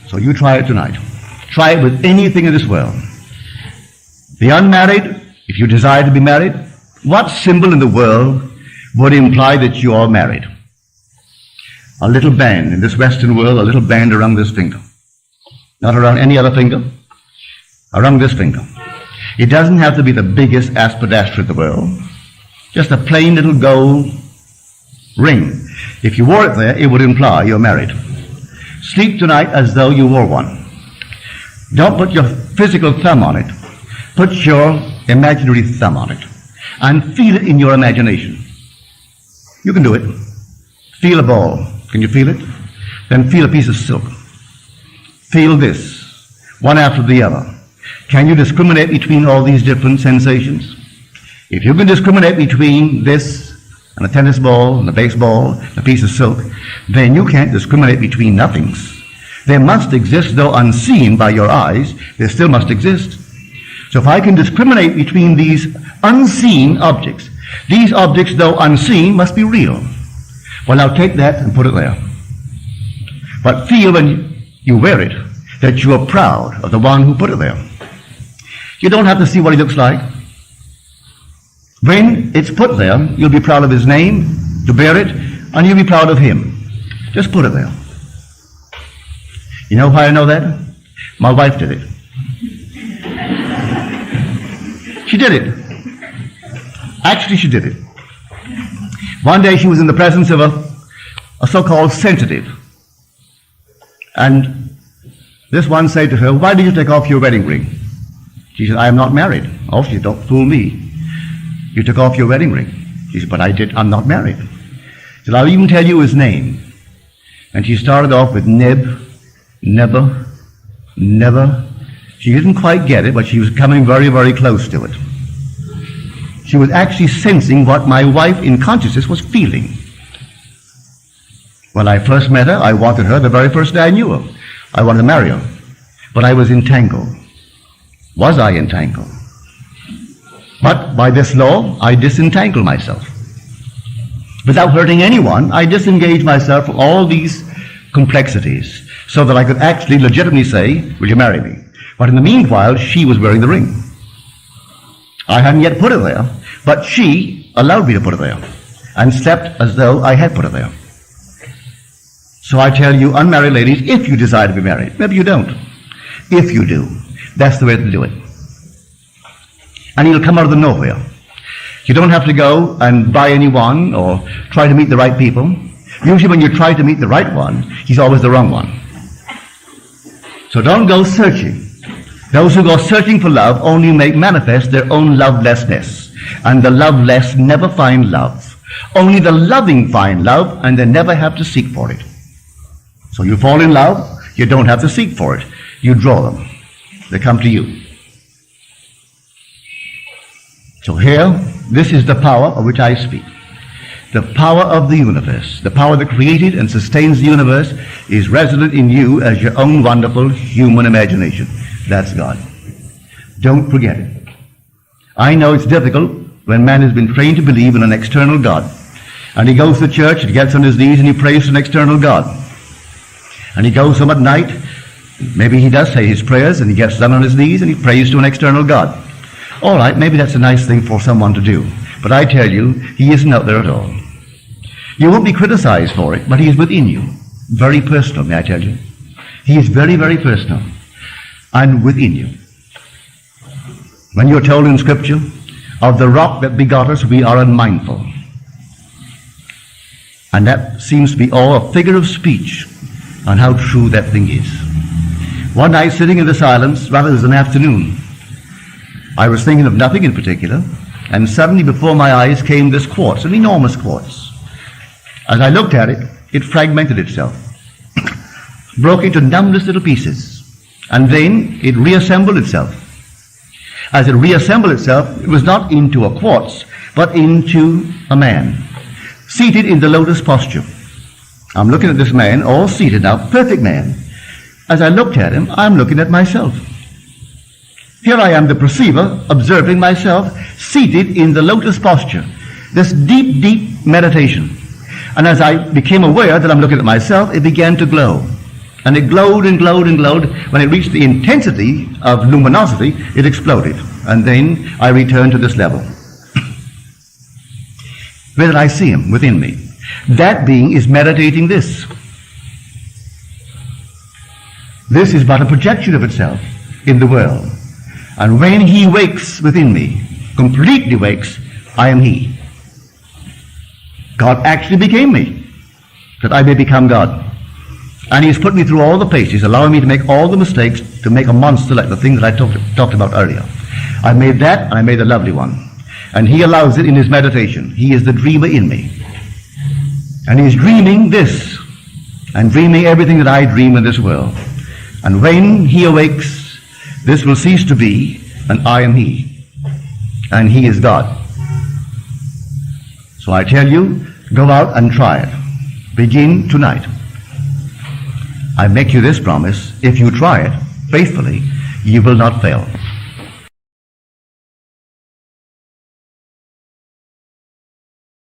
So you try it tonight. Try it with anything in this world. The unmarried, if you desire to be married, what symbol in the world would imply that you are married? A little band in this Western world, a little band around this finger. Not around any other finger, around this finger. It doesn't have to be the biggest aspidastra in the world. Just a plain little gold ring. If you wore it there, it would imply you're married. Sleep tonight as though you wore one. Don't put your physical thumb on it. Put your imaginary thumb on it. And feel it in your imagination. You can do it. Feel a ball. Can you feel it? Then feel a piece of silk. Feel this, one after the other. Can you discriminate between all these different sensations? If you can discriminate between this and a tennis ball and a baseball and a piece of silk, then you can't discriminate between nothings. They must exist, though unseen by your eyes, they still must exist. So if I can discriminate between these unseen objects, these objects, though unseen, must be real. Well, now take that and put it there. But feel when you wear it that you are proud of the one who put it there. You don't have to see what he looks like. When it's put there, you'll be proud of his name, to bear it, and you'll be proud of him. Just put it there. You know why I know that? My wife did it. She did it. Actually, she did it. One day she was in the presence of a so-called sensitive. And this one said to her, "Why did you take off your wedding ring?" She said, "I am not married." "Oh," she said, "don't fool me. You took off your wedding ring." She said, "But I'm not married." She said, "I'll even tell you his name." And she started off with Neb, never. She didn't quite get it, but she was coming very, very close to it. She was actually sensing what my wife in consciousness was feeling. When I first met her, I wanted her the very first day I knew her. I wanted to marry her. But I was entangled. Was I entangled? But by this law, I disentangled myself. Without hurting anyone, I disengaged myself from all these complexities so that I could actually legitimately say, "Will you marry me?" But in the meanwhile, she was wearing the ring. I hadn't yet put it there, but she allowed me to put it there and slept as though I had put it there. So I tell you, unmarried ladies, if you desire to be married, maybe you don't. If you do, that's the way to do it. And it'll come out of the nowhere. You don't have to go and buy anyone or try to meet the right people. Usually when you try to meet the right one, he's always the wrong one. So don't go searching. Those who go searching for love only make manifest their own lovelessness. And the loveless never find love. Only the loving find love, and they never have to seek for it. So you fall in love, you don't have to seek for it. You draw them. They come to you. So here, this is the power of which I speak. The power of the universe, the power that created and sustains the universe, is resident in you as your own wonderful human imagination. That's God. Don't forget it. I know it's difficult when man has been trained to believe in an external God. And he goes to church and gets on his knees and he prays to an external God. And he goes home at night, maybe he does say his prayers, and he gets down on his knees and he prays to an external God. All right, maybe that's a nice thing for someone to do. But I tell you, he isn't out there at all. You won't be criticized for it, but he is within you. Very personal, may I tell you. He is very, very personal. And within you. When you're told in Scripture, of the rock that begot us, we are unmindful. And that seems to be all a figure of speech on how true that thing is. One night, sitting in the silence, rather it was an afternoon, I was thinking of nothing in particular, and suddenly before my eyes came this quartz, an enormous quartz. As I looked at it, it fragmented itself, broke into numberless little pieces, and then it reassembled itself. As it reassembled itself, it was not into a quartz, but into a man, seated in the lotus posture. I'm looking at this man, all seated now, perfect man. As I looked at him, I'm looking at myself. Here I am, the perceiver, observing myself, seated in the lotus posture. This deep, deep meditation. And as I became aware that I'm looking at myself, it began to glow. And it glowed and glowed and glowed. When it reached the intensity of luminosity, it exploded. And then I returned to this level. Where did I see him? Within me. That being is meditating this. This is but a projection of itself in the world. And when he wakes within me, completely wakes, I am he. God actually became me, that I may become God. And he's put me through all the paces, allowing me to make all the mistakes, to make a monster like the thing that I talked about earlier. I made that, and I made a lovely one. And he allows it in his meditation. He is the dreamer in me. And he's dreaming this, and dreaming everything that I dream in this world. And when he awakes, this will cease to be, and I am he. And he is God. So I tell you, go out and try it. Begin tonight. I make you this promise, if you try it faithfully, you will not fail.